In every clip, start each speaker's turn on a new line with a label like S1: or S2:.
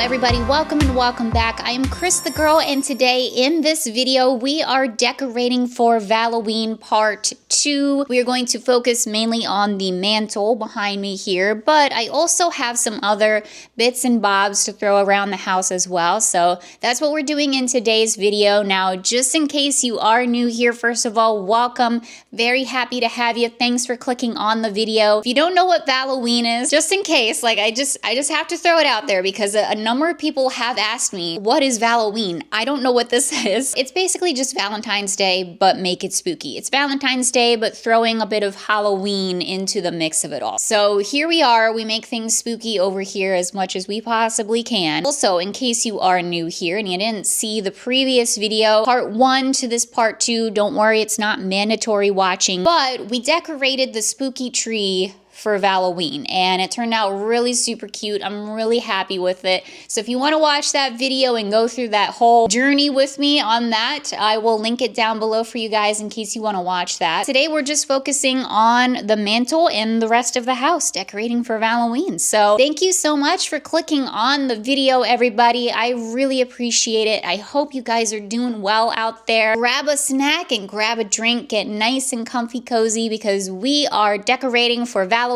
S1: everybody, welcome and welcome back. I am Cris the Girl, and today in this video we are decorating for Valloween part 2. We are going to focus mainly on the mantle behind me here, but I also have some other bits and bobs to throw around the house as well. So that's what we're doing in today's video. Now, just in case you are new here, first of all, welcome. Very happy to have you. Thanks for clicking on the video. If you don't know what Valloween is, just in case, like I just have to throw it out there because a number of people have asked me, what is Valloween? I don't know what this is. It's basically just Valentine's Day, but make it spooky. It's Valentine's Day, but throwing a bit of Halloween into the mix of it all. So here we are. We make things spooky over here as much as we possibly can. Also, in case you are new here and you didn't see the previous video, part 1 to this part 2, don't worry, it's not mandatory watching, but we decorated the spooky tree for Valloween, and it turned out really super cute. I'm really happy with it. So if you want to watch that video and go through that whole journey with me on that, I will link it down below for you guys in case you want to watch that. Today we're just focusing on the mantle and the rest of the house, decorating for Valloween. So thank you so much for clicking on the video, everybody. I really appreciate it. I hope you guys are doing well out there. Grab a snack and grab a drink, get nice and comfy cozy, because we are decorating for Valloween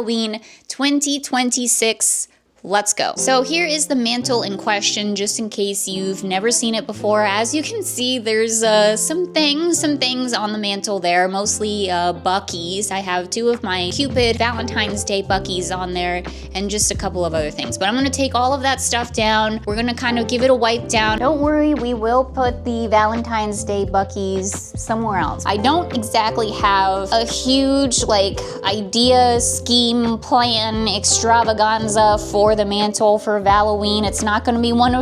S1: 2026. Let's go. So here is the mantle in question, just in case you've never seen it before. As you can see, there's some things on the mantle there, mostly Buckies. I have 2 of my Cupid Valentine's Day Buckies on there and just a couple of other things. But I'm gonna take all of that stuff down. We're gonna kind of give it a wipe down. Don't worry, we will put the Valentine's Day Buckies somewhere else. I don't exactly have a huge idea, scheme, plan, extravaganza for the mantle for Valloween. It's not going to be one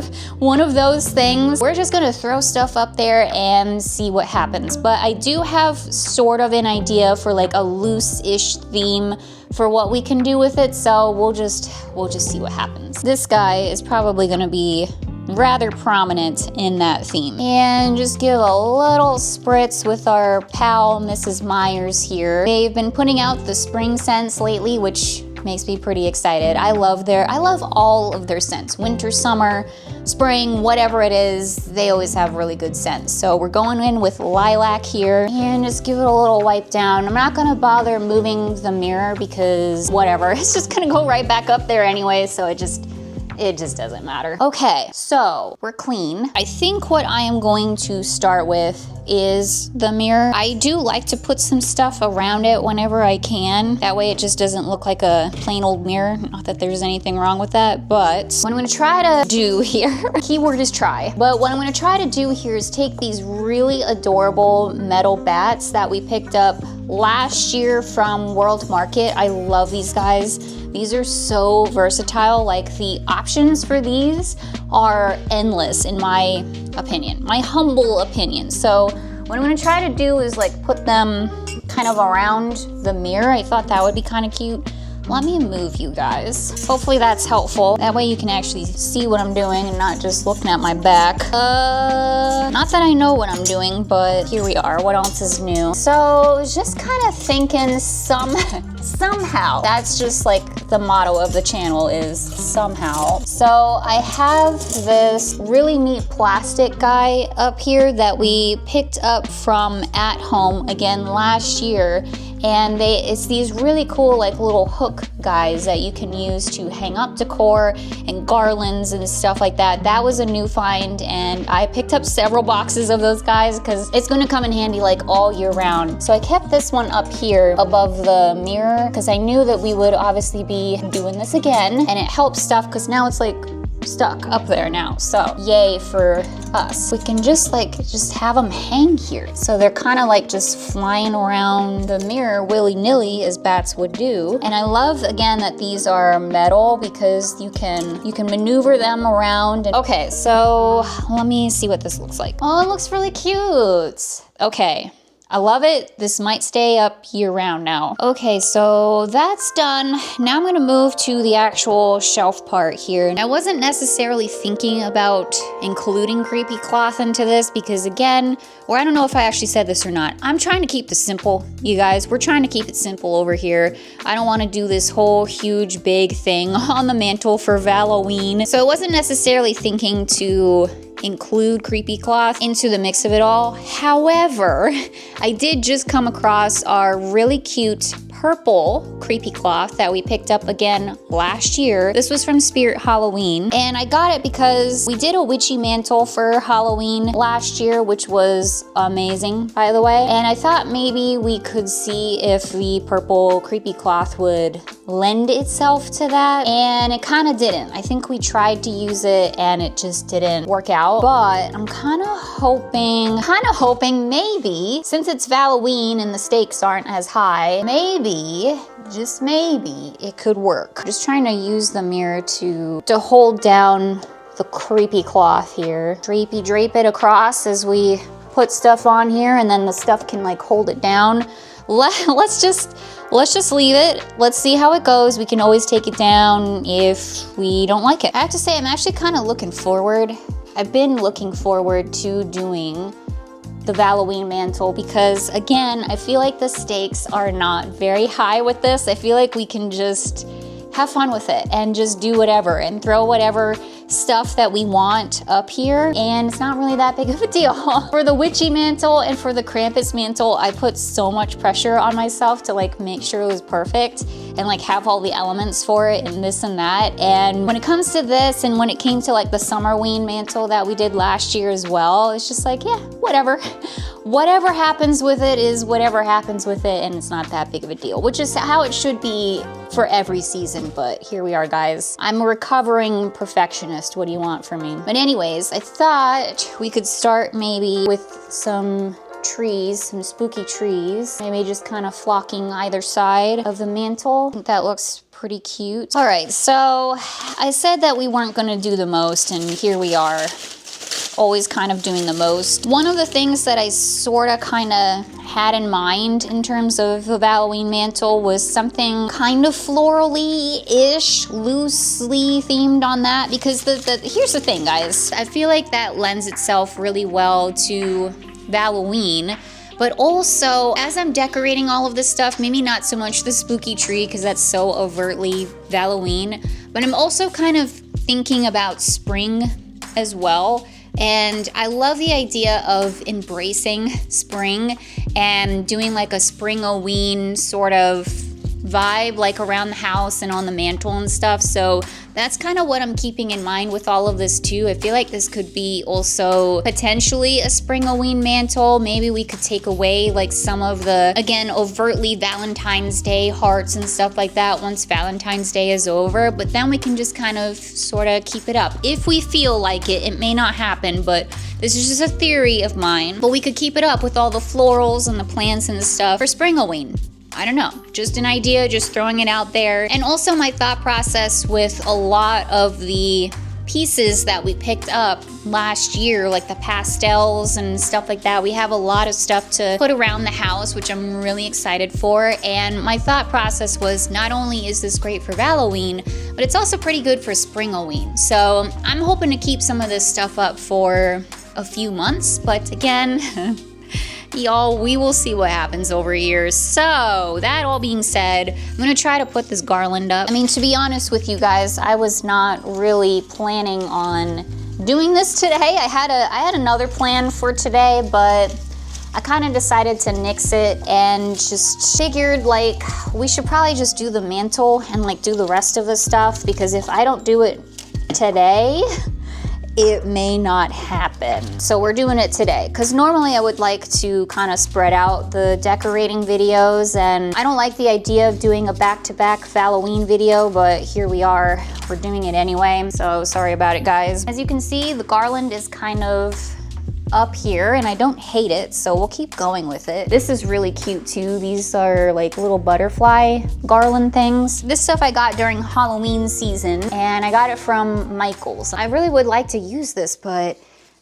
S1: of those things. We're just going to throw stuff up there and see what happens. But I do have sort of an idea for like a loose-ish theme for what we can do with it, so we'll just see what happens. This guy is probably going to be rather prominent in that theme. And just give a little spritz with our pal Mrs. Myers here. They've been putting out the spring scents lately, which makes me pretty excited. I love all of their scents. Winter, summer, spring, whatever it is, they always have really good scents. So we're going in with lilac here and just give it a little wipe down. I'm not gonna bother moving the mirror because whatever, it's just gonna go right back up there anyway, so it just doesn't matter. Okay, so we're clean. I think what I am going to start with is the mirror. I do like to put some stuff around it whenever I can. That way it just doesn't look like a plain old mirror. Not that there's anything wrong with that, but what I'm gonna try to do here, keyword is try, but what I'm gonna try to do here is take these really adorable metal bats that we picked up last year from World Market. I love these guys. These are so versatile. Like, the options for these are endless in my opinion, my humble opinion. So what I'm gonna try to do is like put them kind of around the mirror. I thought that would be kind of cute. Let me move you guys. Hopefully that's helpful. That way you can actually see what I'm doing and not just looking at my back. Not that I know what I'm doing, but here we are. What else is new? So I was just kind of thinking somehow. That's just like the motto of the channel, is somehow. So I have this really neat plastic guy up here that we picked up from At Home again last year. And it's these really cool like little hook guys that you can use to hang up decor and garlands and stuff like that. That was a new find, and I picked up several boxes of those guys because it's going to come in handy like all year round. So I kept this one up here above the mirror because I knew that we would obviously be doing this again, and it helps stuff because now it's like stuck up there now. So yay for us. We can just have them hang here. So they're kind of like just flying around the mirror willy-nilly as bats would do. And I love again that these are metal because you can maneuver them around. Okay, so let me see what this looks like. Oh, it looks really cute. Okay. I love it. This might stay up year round now. Okay, so that's done. Now I'm gonna move to the actual shelf part here. And I wasn't necessarily thinking about including creepy cloth into this because again, or I don't know if I actually said this or not, I'm trying to keep this simple, you guys. We're trying to keep it simple over here. I don't wanna do this whole huge big thing on the mantle for Valloween. So I wasn't necessarily thinking to include creepy cloth into the mix of it all. However, I did just come across our really cute purple creepy cloth that we picked up again last year. This was from Spirit Halloween, and I got it because we did a witchy mantle for Halloween last year, which was amazing, by the way. And I thought maybe we could see if the purple creepy cloth would lend itself to that, and it kind of didn't. I think we tried to use it and it just didn't work out, but I'm kind of hoping maybe, since it's Valloween and the stakes aren't as high, maybe, just maybe, it could work. Just trying to use the mirror to hold down the creepy cloth here. Drape it across as we put stuff on here, and then the stuff can like hold it down. Let's just leave it. Let's see how it goes. We can always take it down if we don't like it. I have to say, I'm actually kind of looking forward. I've been looking forward to doing the Valoween mantle because again, I feel like the stakes are not very high with this. I feel like we can just have fun with it and just do whatever and throw whatever stuff that we want up here, and it's not really that big of a deal. For the witchy mantle and for the Krampus mantle, I put so much pressure on myself to like make sure it was perfect and like have all the elements for it and this and that. And when it comes to this, and when it came to like the Summerween mantle that we did last year as well, it's just like, yeah, whatever. Whatever happens with it is whatever happens with it, and it's not that big of a deal, which is how it should be for every season. But here we are, guys. I'm a recovering perfectionist. What do you want from me? But anyways, I thought we could start maybe with some trees, some spooky trees, maybe just kind of flocking either side of the mantle. I think that looks pretty cute. All right, so I said that we weren't gonna do the most, and here we are. Always kind of doing the most. One of the things that I sort of kind of had in mind in terms of the Valoween mantle was something kind of florally-ish, loosely themed on that, because here's the thing, guys. I feel like that lends itself really well to Valoween, but also as I'm decorating all of this stuff, maybe not so much the spooky tree because that's so overtly Valoween, but I'm also kind of thinking about spring as well. And I love the idea of embracing spring and doing like a spring-oween sort of vibe, like around the house and on the mantle and stuff. So that's kind of what I'm keeping in mind with all of this too. I feel like this could be also potentially a spring-oween mantle. Maybe we could take away like some of the, again, overtly Valentine's Day hearts and stuff like that once Valentine's Day is over, but then we can just kind of sort of keep it up. If we feel like it, it may not happen, but this is just a theory of mine, but we could keep it up with all the florals and the plants and stuff for spring-oween. I don't know, just an idea, just throwing it out there. And also my thought process with a lot of the pieces that we picked up last year, like the pastels and stuff like that. We have a lot of stuff to put around the house, which I'm really excited for. And my thought process was, not only is this great for Valloween, but it's also pretty good for spring-oween. So I'm hoping to keep some of this stuff up for a few months, but again, y'all, we will see what happens over here. So that all being said, I'm gonna try to put this garland up. I mean, to be honest with you guys, I was not really planning on doing this today. I had another plan for today, but I kind of decided to nix it and just figured like we should probably just do the mantle and like do the rest of the stuff, because if I don't do it today, it may not happen. So we're doing it today, because normally I would like to kind of spread out the decorating videos, and I don't like the idea of doing a back-to-back Valoween video, but here we are, we're doing it anyway, so sorry about it, guys. As you can see, the garland is kind of up here, and I don't hate it, so we'll keep going with it. This is really cute too. These are like little butterfly garland things. This stuff I got during Halloween season, and I got it from Michael's. I really would like to use this, but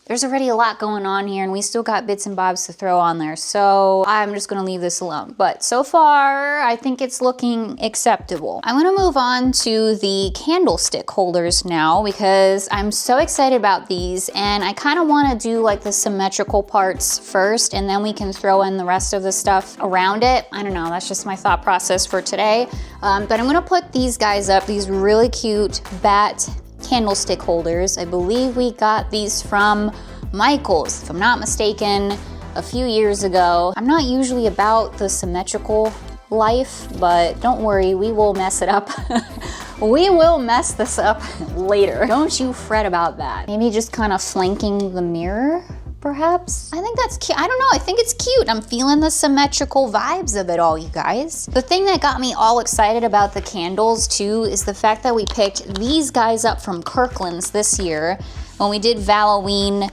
S1: there's already a lot going on here and we still got bits and bobs to throw on there. So I'm just gonna leave this alone. But so far, I think it's looking acceptable. I'm gonna move on to the candlestick holders now because I'm so excited about these and I kind of wanna do like the symmetrical parts first and then we can throw in the rest of the stuff around it. I don't know, that's just my thought process for today. But I'm gonna put these guys up, these really cute bat candlestick holders. I believe we got these from Michael's, if I'm not mistaken, a few years ago. I'm not usually about the symmetrical life, but don't worry, we will mess it up. We will mess this up later. Don't you fret about that. Maybe just kind of flanking the mirror, perhaps? I think that's cute. I don't know, I think it's cute. I'm feeling the symmetrical vibes of it all, you guys. The thing that got me all excited about the candles too is the fact that we picked these guys up from Kirkland's this year when we did Valloween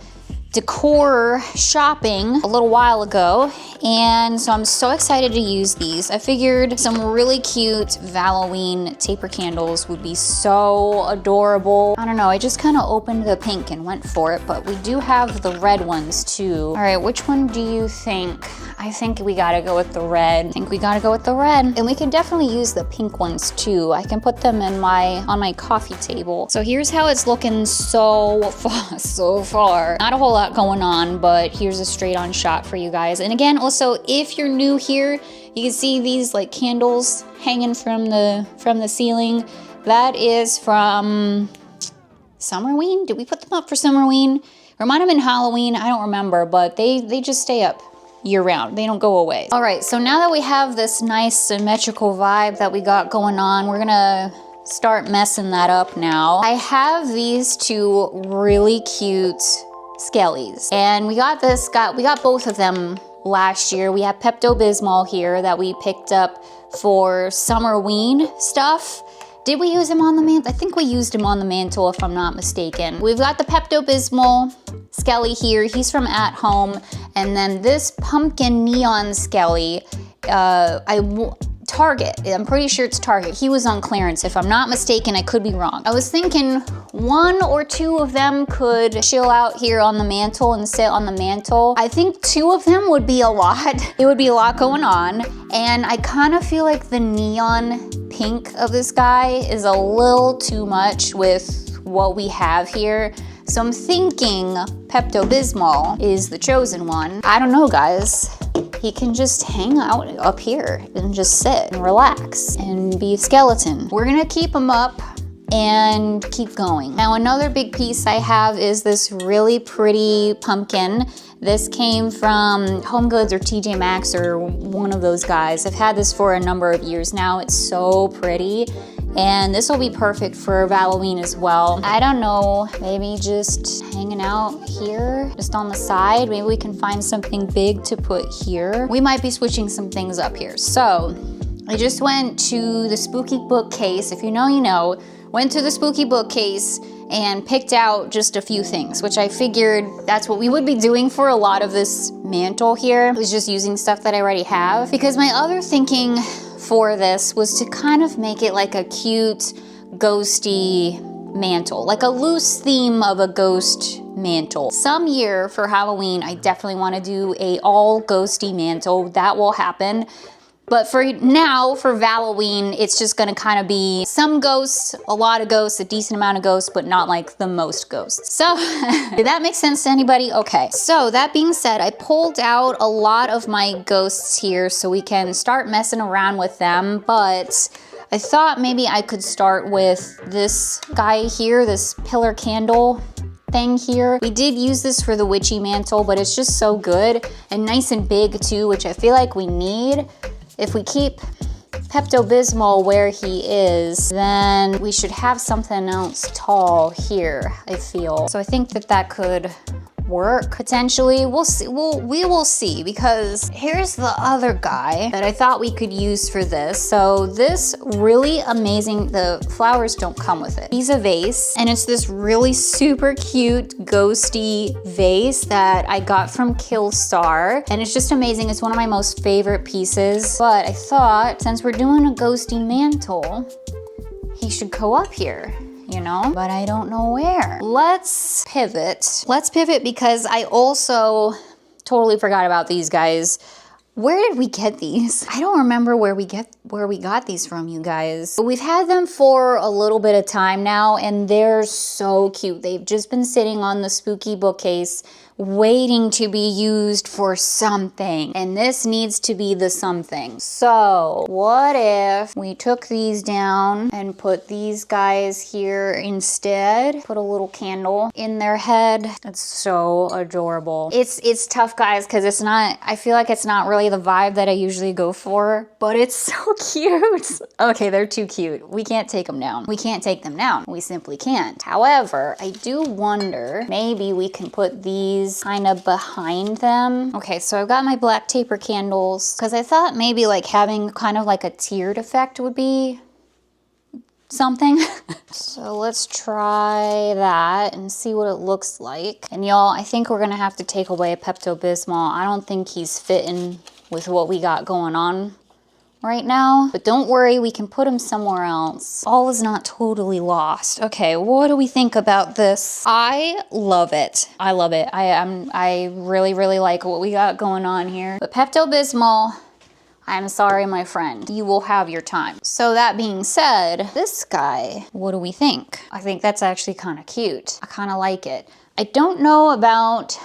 S1: decor shopping a little while ago, and so I'm so excited to use these. I figured some really cute Valoween taper candles would be so adorable. I don't know, I just kind of opened the pink and went for it, but we do have the red ones too. All right, which one do you think? I think we gotta go with the red. I think we gotta go with the red. And we can definitely use the pink ones too. I can put them in on my coffee table. So here's how it's looking so far. Not a whole lot going on, but here's a straight on shot for you guys. And again, also, if you're new here, you can see these like candles hanging from the ceiling. That is from Summerween. Did we put them up for Summerween? Or it might have been Halloween, I don't remember, but they just stay up year round. They don't go away. All right, so now that we have this nice symmetrical vibe that we got going on, we're gonna start messing that up now. I have these two really cute skellies, and we got both of them last year. We have Pepto-Bismol here that we picked up for Summerween stuff. Did we use him on the mantle? I think we used him on the mantle if I'm not mistaken. We've got the Pepto-Bismol Skelly here. He's from At Home. And then this pumpkin neon Skelly, Target. I'm pretty sure it's Target. He was on clearance. If I'm not mistaken, I could be wrong. I was thinking one or two of them could chill out here on the mantle and sit on the mantle. I think two of them would be a lot. It would be a lot going on. And I kind of feel like the neon pink of this guy is a little too much with what we have here. So I'm thinking Pepto-Bismol is the chosen one. I don't know, guys. He can just hang out up here and just sit and relax and be a skeleton. We're gonna keep him up and keep going. Now, another big piece I have is this really pretty pumpkin. This came from Home Goods or TJ Maxx or one of those guys. I've had this for a number of years now. It's so pretty. And this will be perfect for Valoween as well. I don't know, maybe just hanging out here, just on the side. Maybe we can find something big to put here. We might be switching some things up here. So I just went to the spooky bookcase. If you know, you know. Went to the spooky bookcase and picked out just a few things, which I figured that's what we would be doing for a lot of this mantle here, was just using stuff that I already have. Because my other thinking for this was to kind of make it like a cute, ghosty mantle, like a loose theme of a ghost mantle. Some year for Halloween, I definitely want to do a all ghosty mantle. That will happen. But for now, for Valoween, it's just gonna kind of be some ghosts, a lot of ghosts, a decent amount of ghosts, but not like the most ghosts. So, did that make sense to anybody? Okay. So that being said, I pulled out a lot of my ghosts here so we can start messing around with them, but I thought maybe I could start with this guy here, this pillar candle thing here. We did use this for the witchy mantle, but it's just so good and nice and big too, which I feel like we need. If we keep Pepto-Bismol where he is, then we should have something else tall here, I feel. So I think that that could work potentially. We'll see. We will see, because here's the other guy that I thought we could use for this. So this really amazing, the flowers don't come with it. He's a vase, and it's this really super cute ghosty vase that I got from Killstar, and it's just amazing. It's one of my most favorite pieces, but I thought since we're doing a ghosty mantle, he should go up here. you know, but I don't know where. Let's pivot. Let's pivot because I also totally forgot about these guys. Where did we get these? I don't remember where we got these from, you guys. But we've had them for a little bit of time now, and they're so cute. They've just been sitting on the spooky bookcase waiting to be used for something, and this needs to be the something. So what if we took these down and put these guys here instead? Put a little candle in their head. It's so adorable. It's tough, guys, because it's not, I feel like it's not really the vibe that I usually go for, but it's so cute. Okay, they're too cute. We can't take them down. We can't take them down. We simply can't. However, I do wonder, maybe we can put these kind of behind them. Okay, so I've got my black taper candles because I thought maybe like having kind of like a tiered effect would be something. So let's try that and see what it looks like. And y'all, I think we're gonna have to take away Pepto-Bismol. I don't think he's fitting with what we got going on right now, but don't worry, we can put him somewhere else. All is not totally lost. Okay, what do we think about this? I love it. I love it. I really, really like what we got going on here. But Pepto-Bismol, I'm sorry, my friend, you will have your time. So that being said, this guy, what do we think? I think that's actually kind of cute. I kind of like it. I don't know about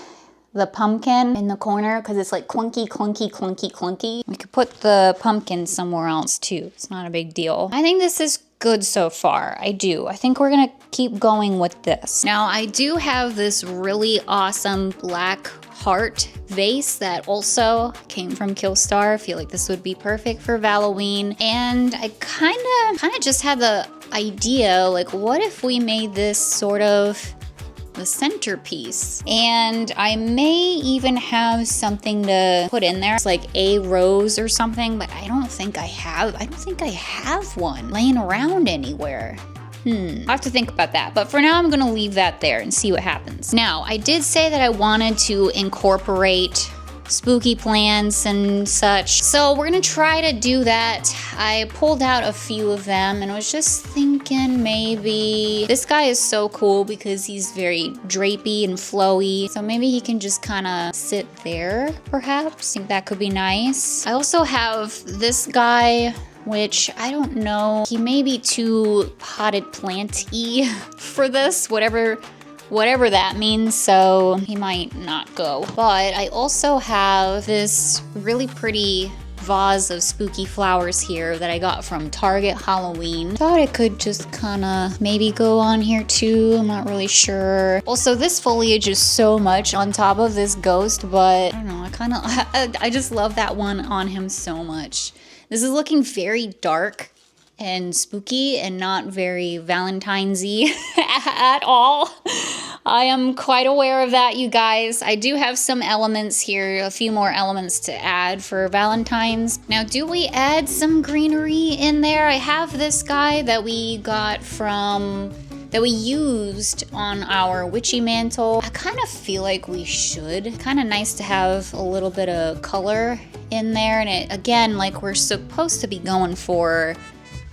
S1: the pumpkin in the corner because it's like clunky, clunky, clunky, clunky. We could put the pumpkin somewhere else too. It's not a big deal. I think this is good so far. I do. I think we're gonna keep going with this. Now, I do have this really awesome black heart vase that also came from Killstar. I feel like this would be perfect for Valloween. And I kind of just had the idea, like, what if we made this sort of the centerpiece? And I may even have something to put in there. It's like a rose or something, but I don't think I have one laying around anywhere. I have to think about that. But for now, I'm gonna leave that there and see what happens. Now, I did say that I wanted to incorporate spooky plants and such. So we're gonna try to do that. I pulled out a few of them and I was just thinking maybe this guy is so cool because he's very drapey and flowy. So maybe he can just kind of sit there, perhaps. I think that could be nice. I also have this guy, which I don't know, he may be too potted plant-y for this, whatever that means, so he might not go. But I also have this really pretty vase of spooky flowers here that I got from Target Halloween. Thought it could just kind of maybe go on here too. I'm not really sure. Also, this foliage is so much on top of this ghost, but I don't know, I just love that one on him so much. This is looking very dark and spooky and not very Valentine's-y at all. I am quite aware of that, you guys. I do have some elements here, a few more elements to add for Valentine's. Now, do we add some greenery in there? I have this guy that we got from, that we used on our witchy mantle. I kind of feel like we should. Kind of nice to have a little bit of color in there. And it, again, like we're supposed to be going for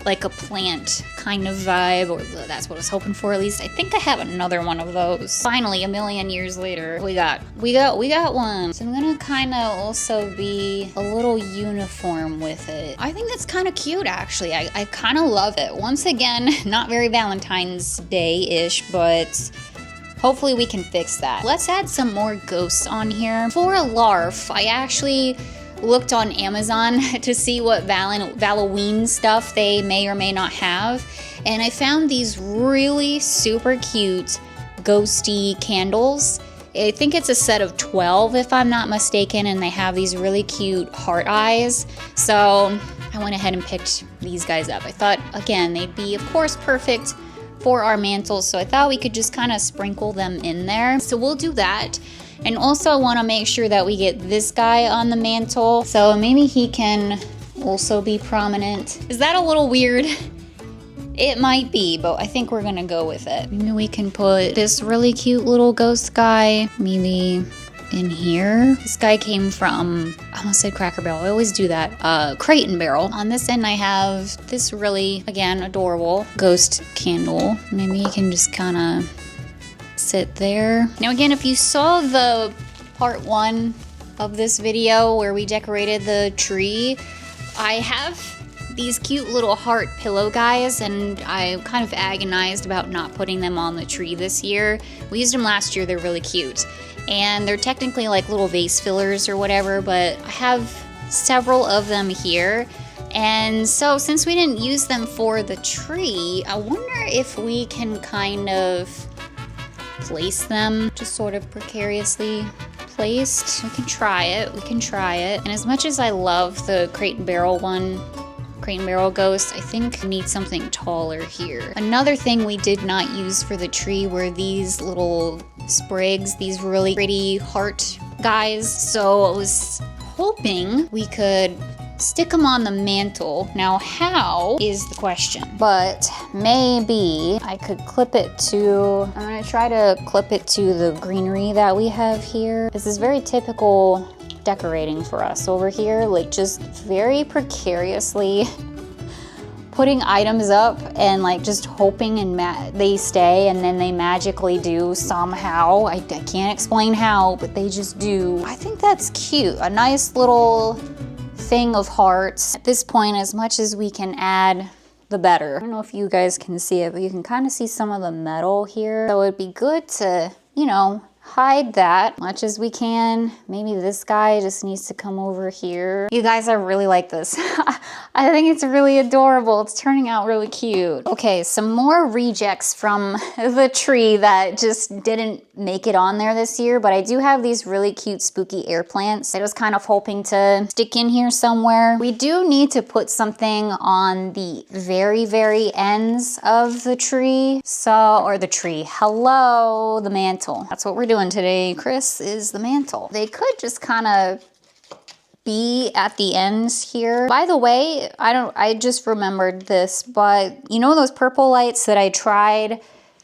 S1: like a plant kind of vibe, or that's what I was hoping for at least. I think I have another one of those. Finally, a million years later, we got one. So I'm gonna kind of also be a little uniform with it. I think that's kind of cute, actually. I kind of love it. Once again, not very Valentine's Day-ish, but hopefully we can fix that. Let's add some more ghosts on here. For a larf, I actually looked on Amazon to see what Valoween stuff they may or may not have, and I found these really super cute ghosty candles. I think it's a set of 12 if I'm not mistaken, and they have these really cute heart eyes. So I went ahead and picked these guys up. I thought, again, they'd be of course perfect for our mantles, so I thought we could just kind of sprinkle them in there. So we'll do that. And also I want to make sure that we get this guy on the mantle, so maybe he can also be prominent. Is that a little weird? It might be, but I think we're gonna go with it. Maybe we can put this really cute little ghost guy maybe in here. This guy came from, I almost said Cracker Barrel, I always do that, Crate and Barrel. On this end I have this really, again, adorable ghost candle. Maybe you can just kind of sit there. Now again, if you saw the part 1 of this video where we decorated the tree, I have these cute little heart pillow guys, and I kind of agonized about not putting them on the tree this year. We used them last year, they're really cute. And they're technically like little vase fillers or whatever, but I have several of them here. And so since we didn't use them for the tree, I wonder if we can kind of place them just sort of precariously placed. We can try it, we can try it. And as much as I love the Crate and Barrel one, Crate and Barrel ghost, I think we need something taller here. Another thing we did not use for the tree were these little sprigs, these really pretty heart guys. So I was hoping we could stick them on the mantle. Now how is the question, but maybe I could clip it to, I'm gonna try to clip it to the greenery that we have here. This is very typical decorating for us over here, like just very precariously putting items up and like just hoping and they stay, and then they magically do somehow. I can't explain how, but they just do. I think that's cute. A nice little thing of hearts. At this point, as much as we can add, the better. I don't know if you guys can see it, but you can kind of see some of the metal here. So it'd be good to, you know, hide that much as we can. Maybe this guy just needs to come over here. You guys, I really like this. I think it's really adorable. It's turning out really cute. Okay, some more rejects from the tree that just didn't make it on there this year, but I do have these really cute spooky air plants. I was kind of hoping to stick in here somewhere. We do need to put something on the very, very ends of the tree. Or the tree, hello, the mantle. That's what we're doing today. Cris is the mantle. They could just kind of be at the ends here. By the way, I just remembered this, but you know those purple lights that I tried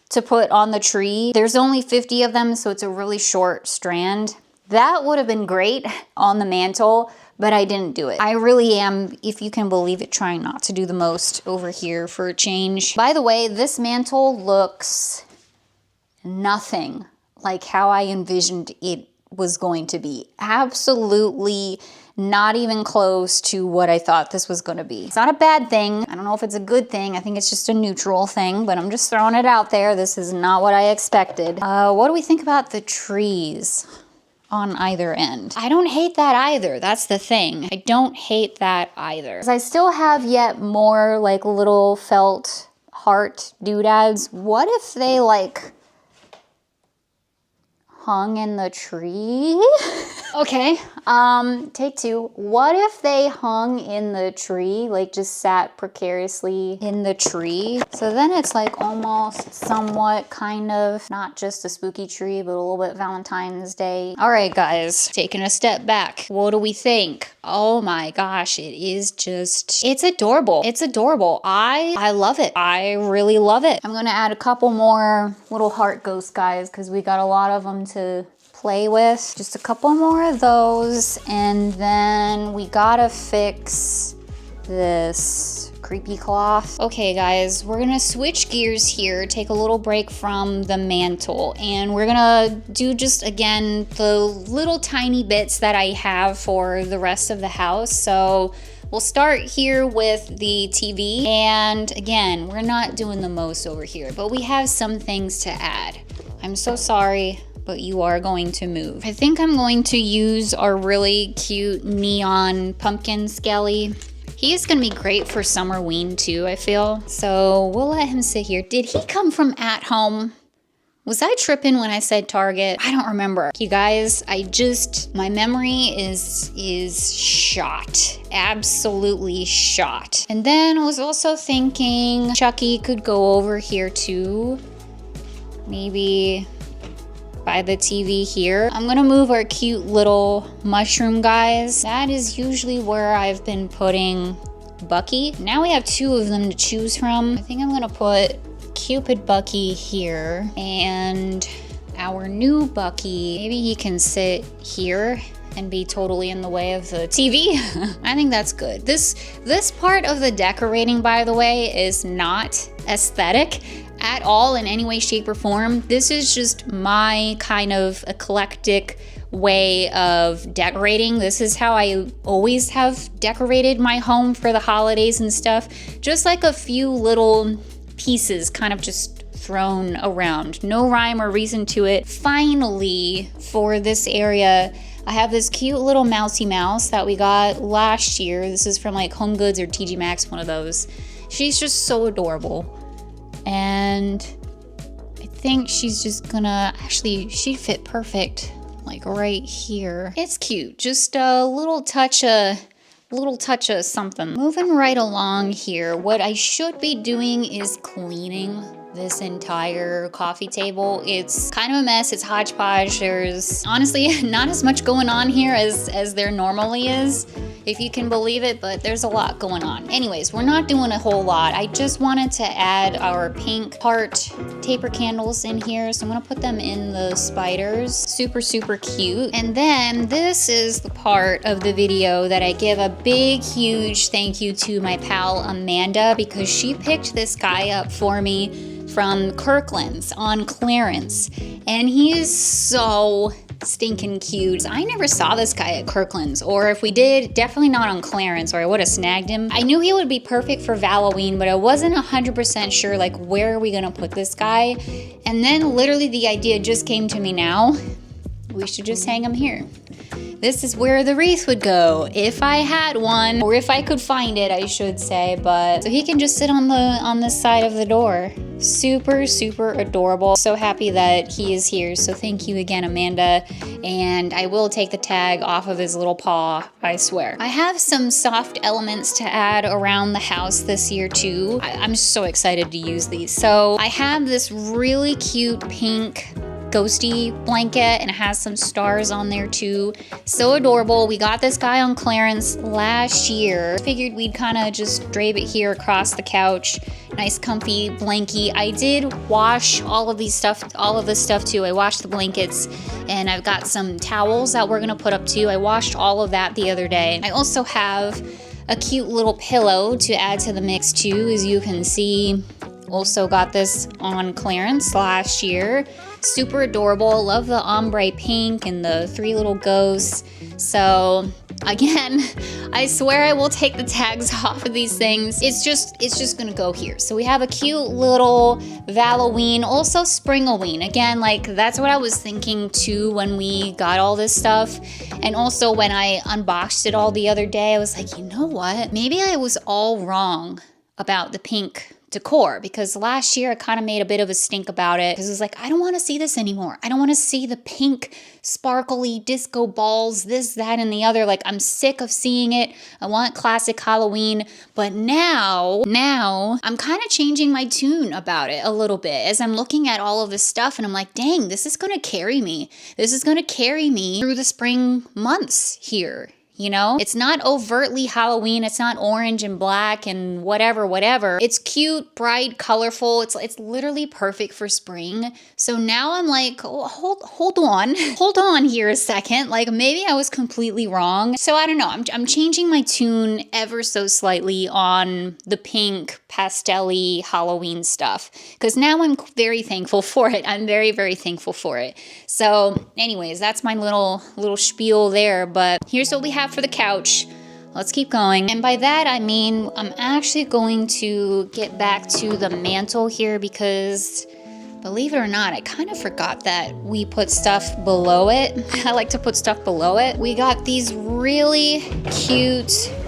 S1: to put on the tree? There's only 50 of them, so it's a really short strand. That would have been great on the mantle, but I didn't do it. I really am, if you can believe it, trying not to do the most over here for a change. By the way, this mantle looks nothing like how I envisioned it was going to be. Absolutely not even close to what I thought this was gonna be. It's not a bad thing. I don't know if it's a good thing. I think it's just a neutral thing, but I'm just throwing it out there. This is not what I expected. What do we think about the trees on either end? I don't hate that either. That's the thing. I don't hate that either. I still have yet more like little felt heart doodads. What if they like hung in the tree? Okay, take 2. What if they hung in the tree, like just sat precariously in the tree? So then it's like almost somewhat kind of not just a spooky tree, but a little bit Valentine's Day. All right, guys, taking a step back. What do we think? Oh my gosh, it is just, it's adorable. It's adorable. I love it. I really love it. I'm gonna add a couple more little heart ghost guys because we got a lot of them to play with. Just a couple more of those, and then we gotta fix this creepy cloth. Okay guys, we're gonna switch gears here, take a little break from the mantle, and we're gonna do just again the little tiny bits that I have for the rest of the house. So we'll start here with the TV, and again, we're not doing the most over here, but we have some things to add. I'm so sorry, but you are going to move. I think I'm going to use our really cute neon pumpkin skelly. He is gonna be great for Summerween too, I feel. So we'll let him sit here. Did he come from at home? Was I tripping when I said Target? I don't remember. You guys, my memory is shot. Absolutely shot. And then I was also thinking Chucky could go over here too. Maybe by the TV here. I'm gonna move our cute little mushroom guys. That is usually where I've been putting Bucky. Now we have 2 of them to choose from. I think I'm gonna put Cupid Bucky here, and our new Bucky. Maybe he can sit here and be totally in the way of the TV. I think that's good. This part of the decorating, by the way, is not aesthetic at all in any way, shape, or form. This is just my kind of eclectic way of decorating. This is how I always have decorated my home for the holidays and stuff. Just like a few little pieces kind of just thrown around. No rhyme or reason to it. Finally, for this area, I have this cute little mousy mouse that we got last year. This is from like Home Goods or TG Maxx, one of those. She's just so adorable. And I think she's just gonna, actually, she'd fit perfect like right here. It's cute, just a little touch of something. Moving right along here, what I should be doing is cleaning this entire coffee table. It's kind of a mess, it's hodgepodge. There's honestly not as much going on here as there normally is, if you can believe it, but there's a lot going on. Anyways, we're not doing a whole lot. I just wanted to add our pink heart taper candles in here, so I'm gonna put them in the spiders. Super, super cute. And then this is the part of the video that I give a big, huge thank you to my pal Amanda, because she picked this guy up for me from Kirkland's on clearance, and he is so stinking cute. I never saw this guy at Kirkland's, or if we did, definitely not on clearance, or I would have snagged him. I knew he would be perfect for Valloween, but I wasn't 100% sure, like, where are we gonna put this guy? And then literally the idea just came to me now. We should just hang him here. This is where the wreath would go, if I had one, or if I could find it, I should say. But so he can just sit on this side of the door. Super, super adorable. So happy that he is here. So thank you again, Amanda. And I will take the tag off of his little paw, I swear. I have some soft elements to add around the house this year too. I'm so excited to use these. So I have this really cute pink ghosty blanket, and it has some stars on there too. So adorable. We got this guy on clearance last year. Figured we'd kind of just drape it here across the couch. Nice comfy blankie. I did wash all of this stuff too. I washed the blankets, and I've got some towels that we're gonna put up too. I washed all of that the other day. I also have a cute little pillow to add to the mix too, as you can see. Also got this on clearance last year. Super adorable. Love the ombre pink and the three little ghosts. So again, I swear I will take the tags off of these things. It's just gonna go here. So we have a cute little Valloween, also Springoween. Again, like that's what I was thinking too when we got all this stuff. And also when I unboxed it all the other day, I was like, you know what? Maybe I was all wrong about the pink decor, because last year I kind of made a bit of a stink about it, because it was like, I don't want to see this anymore. I don't want to see the pink sparkly disco balls, this, that, and the other. Like, I'm sick of seeing it. I want classic Halloween. But now I'm kind of changing my tune about it a little bit as I'm looking at all of this stuff, and I'm like, dang, this is going to carry me. This is going to carry me through the spring months here. You know, it's not overtly Halloween. It's not orange and black and whatever. It's cute, bright, colorful. It's literally perfect for spring. So now I'm like, oh, hold on here a second. Like maybe I was completely wrong. So I don't know. I'm changing my tune ever so slightly on the pink pastel-y Halloween stuff, because now I'm very thankful for it. I'm very, very thankful for it. So anyways, that's my little spiel there. But here's what we have for the couch. Let's keep going. And by that I mean I'm actually going to get back to the mantle here, because believe it or not, I kind of forgot that we put stuff below it. I like to put stuff below it. We got these really cute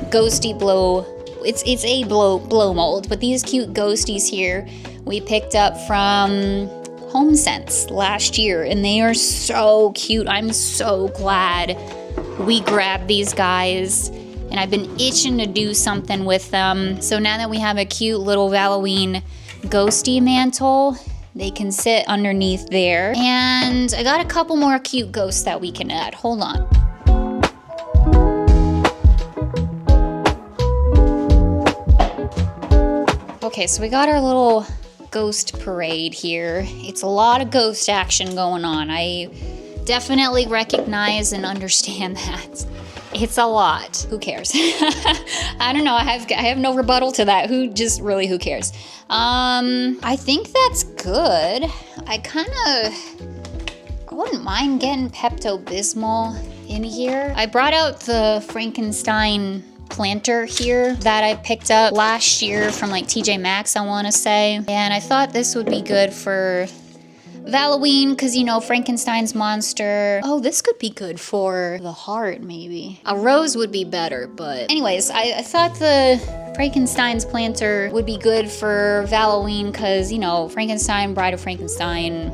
S1: ghosty blow. It's a blow mold, but these cute ghosties here we picked up from Home Sense last year, and they are so cute. I'm so glad we grabbed these guys, and I've been itching to do something with them. So now that we have a cute little Valloween ghosty mantle, they can sit underneath there. And I got a couple more cute ghosts that we can add. Hold on. Okay, so we got our little ghost parade here. It's a lot of ghost action going on. I definitely recognize and understand that. It's a lot. Who cares? I don't know. I have no rebuttal to that. Who cares? I think that's good. I wouldn't mind getting Pepto-Bismol in here. I brought out the Frankenstein planter here that I picked up last year from like TJ Maxx, I want to say. And I thought this would be good for Valloween, because, you know, Frankenstein's monster. Oh, this could be good for the heart, maybe. A rose would be better, but anyways, I thought the Frankenstein's planter would be good for Valloween because, you know, Frankenstein, Bride of Frankenstein,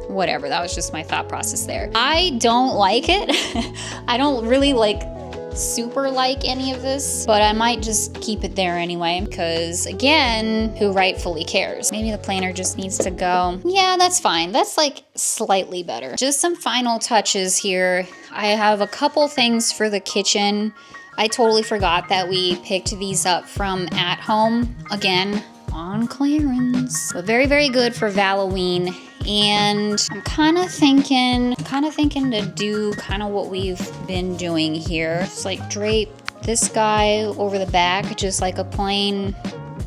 S1: whatever. That was just my thought process there. I don't like it. I don't really super like any of this, but I might just keep it there anyway because, again, who rightfully cares? Maybe the planner just needs to go. Yeah, that's fine. That's like slightly better. Just some final touches here. I have a couple things for the kitchen. I totally forgot that we picked these up from At Home, again, on clearance. But very, very good for Valloween. And I'm kind of thinking to do kind of what we've been doing here. Just like drape this guy over the back, just like a plain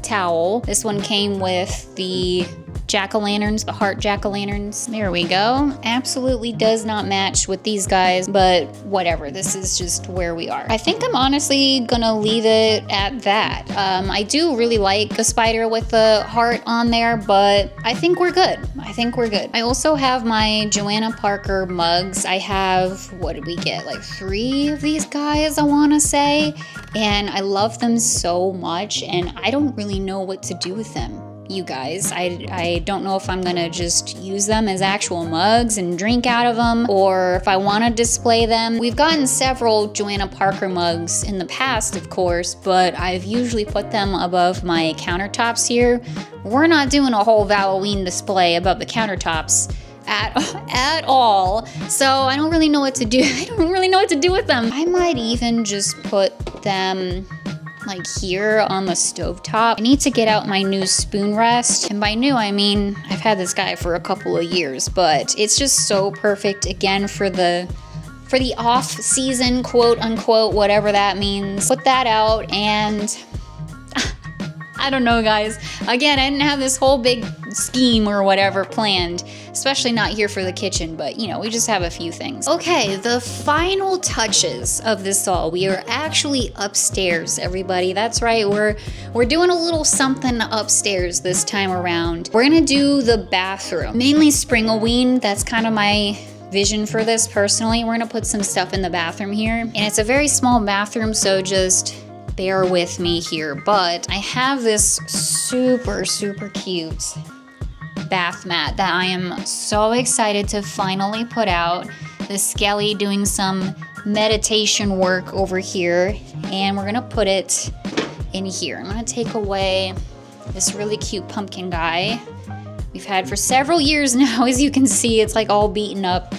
S1: towel. This one came with the jack-o'-lanterns, the heart jack-o'-lanterns. There we go. Absolutely does not match with these guys, but whatever. This is just where we are. I think I'm honestly gonna leave it at that. I do really like the spider with the heart on there, but I think we're good. I also have my Joanna Parker mugs. I have, what did we get? Like 3 of these guys, I wanna say. And I love them so much, and I don't really know what to do with them. You guys, I don't know if I'm gonna just use them as actual mugs and drink out of them, or if I want to display them. We've gotten several Joanna Parker mugs in the past, of course, but I've usually put them above my countertops here. We're not doing a whole Valoween display above the countertops at all, so I don't really know what to do. I don't really know what to do with them. I might even just put them like here on the stovetop. I need to get out my new spoon rest. And by new, I mean, I've had this guy for a couple of years, but it's just so perfect, again, for the off season, quote unquote, whatever that means. Put that out, and I don't know, guys. Again, I didn't have this whole big scheme or whatever planned, especially not here for the kitchen, but you know, we just have a few things. Okay, the final touches of this all. We are actually upstairs, everybody. That's right, we're doing a little something upstairs this time around. We're gonna do the bathroom, mainly Springoween. That's kind of my vision for this personally. We're gonna put some stuff in the bathroom here, and it's a very small bathroom, so just bear with me here. But I have this super, super cute bath mat that I am so excited to finally put out. The Skelly doing some meditation work over here, and we're gonna put it in here. I'm gonna take away this really cute pumpkin guy we've had for several years now. As you can see, it's like all beaten up.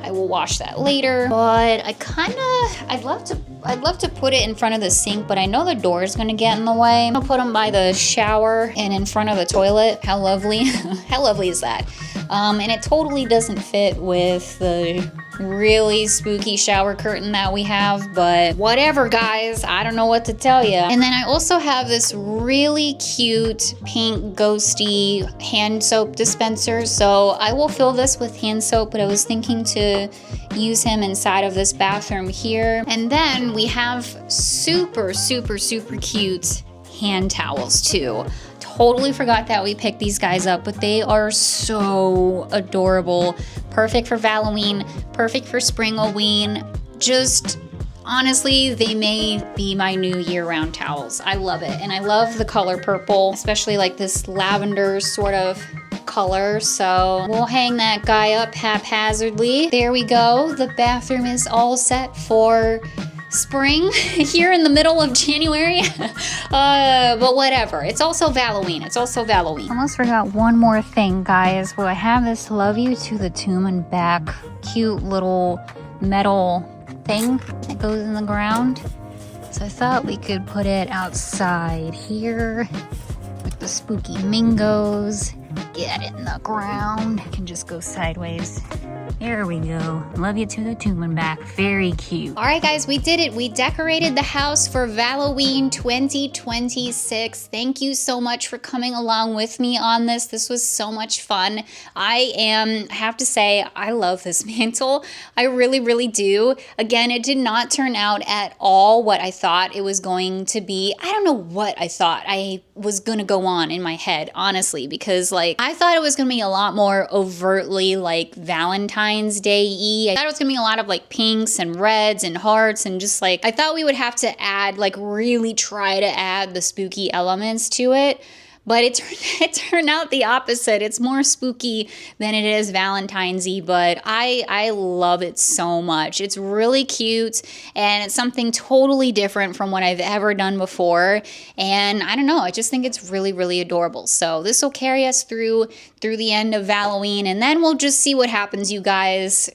S1: I will wash that later, but I'd love to put it in front of the sink, but I know the door is gonna get in the way. I'm gonna put them by the shower and in front of the toilet. How lovely, how lovely is that? And it totally doesn't fit with the really spooky shower curtain that we have, but whatever, guys, I don't know what to tell you. And then I also have this really cute pink ghosty hand soap dispenser, so I will fill this with hand soap, but I was thinking to use him inside of this bathroom here. And then we have super, super, super cute hand towels too. Totally forgot that we picked these guys up, but they are so adorable. Perfect for Valloween, perfect for Springoween. Just honestly, they may be my new year-round towels. I love it, and I love the color purple, especially like this lavender sort of color. So we'll hang that guy up haphazardly. There we go. The bathroom is all set for spring here in the middle of January. But whatever. It's also Valloween. Almost forgot one more thing, guys. Well, I have this Love You to the Tomb and Back cute little metal thing that goes in the ground. So I thought we could put it outside here with the the spooky mingos. Get in the ground. Can just go sideways. There we go. Love you to the tomb and back. Very cute. All right, guys, we did it. We decorated the house for Valloween 2026. Thank you so much for coming along with me on this. This was so much fun. I have to say, I love this mantle. I really, really do. Again, it did not turn out at all what I thought it was going to be. I don't know what I thought I was gonna go on in my head, honestly, because like I thought it was gonna be a lot more overtly like Valentine's Day-y. I thought it was gonna be a lot of like pinks and reds and hearts, and just like I thought we would have to add, like really try to add the spooky elements to it. But it turned out the opposite. It's more spooky than it is Valentine's-y, but I love it so much. It's really cute, and it's something totally different from what I've ever done before. And I don't know, I just think it's really, really adorable. So this will carry us through the end of Valloween, and then we'll just see what happens, you guys.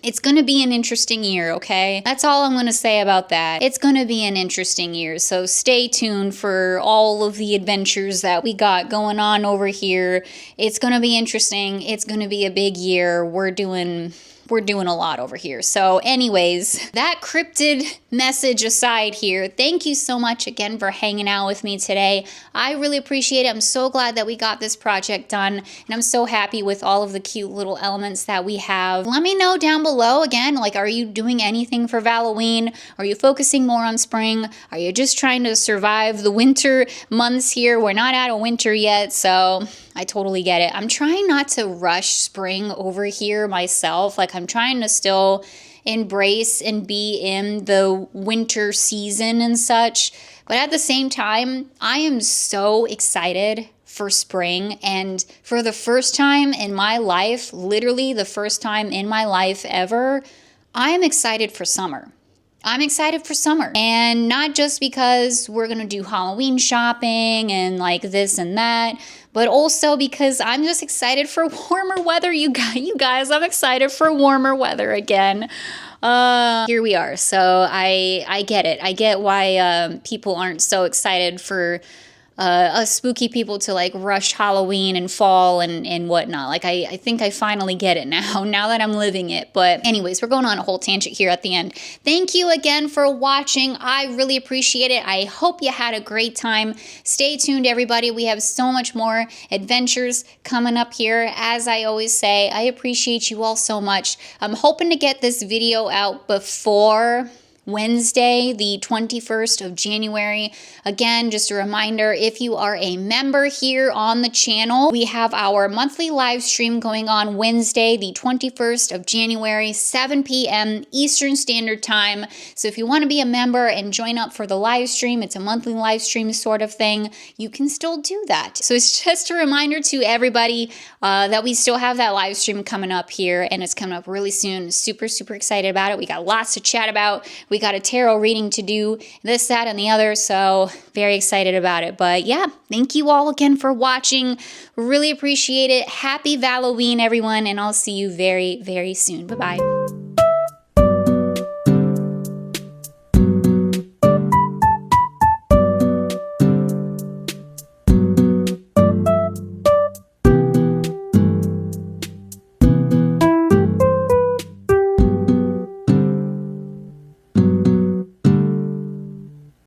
S1: It's gonna be an interesting year, okay? That's all I'm gonna say about that. It's gonna be an interesting year, so stay tuned for all of the adventures that we got going on over here. It's gonna be interesting. It's gonna be a big year. We're doing a lot over here. So anyways, that cryptid message aside here, thank you so much again for hanging out with me today. I really appreciate it. I'm so glad that we got this project done, and I'm so happy with all of the cute little elements that we have. Let me know down below again, like, are you doing anything for Valloween? Are you focusing more on spring? Are you just trying to survive the winter months here? We're not out of winter yet, so I totally get it. I'm trying not to rush spring over here myself. Like, I'm trying to still embrace and be in the winter season and such. But at the same time, I am so excited for spring. And for the first time in my life, literally the first time in my life ever, I am excited for summer. I'm excited for summer, and not just because we're gonna do Halloween shopping and like this and that, but also because I'm just excited for warmer weather. You guys, I'm excited for warmer weather again. Here we are. So I get it. I get why people aren't so excited for us spooky people to like rush Halloween and fall and whatnot. Like I think I finally get it now that I'm living it. But anyways, we're going on a whole tangent here at the end. Thank you again for watching. I really appreciate it. I hope you had a great time. Stay tuned, everybody. We have so much more adventures coming up here. As I always say, I appreciate you all so much. I'm hoping to get this video out before Wednesday, the 21st of January. Again, just a reminder, if you are a member here on the channel, we have our monthly live stream going on Wednesday, the 21st of January, 7 p.m. Eastern Standard Time. So if you want to be a member and join up for the live stream, it's a monthly live stream sort of thing, you can still do that. So it's just a reminder to everybody that we still have that live stream coming up here, and it's coming up really soon. Super, super excited about it. We got lots to chat about. We got a tarot reading to do, this, that, and the other, so very excited about it. But yeah, thank you all again for watching. Really appreciate it. Happy Valloween, everyone, and I'll see you very, very soon. Bye-bye.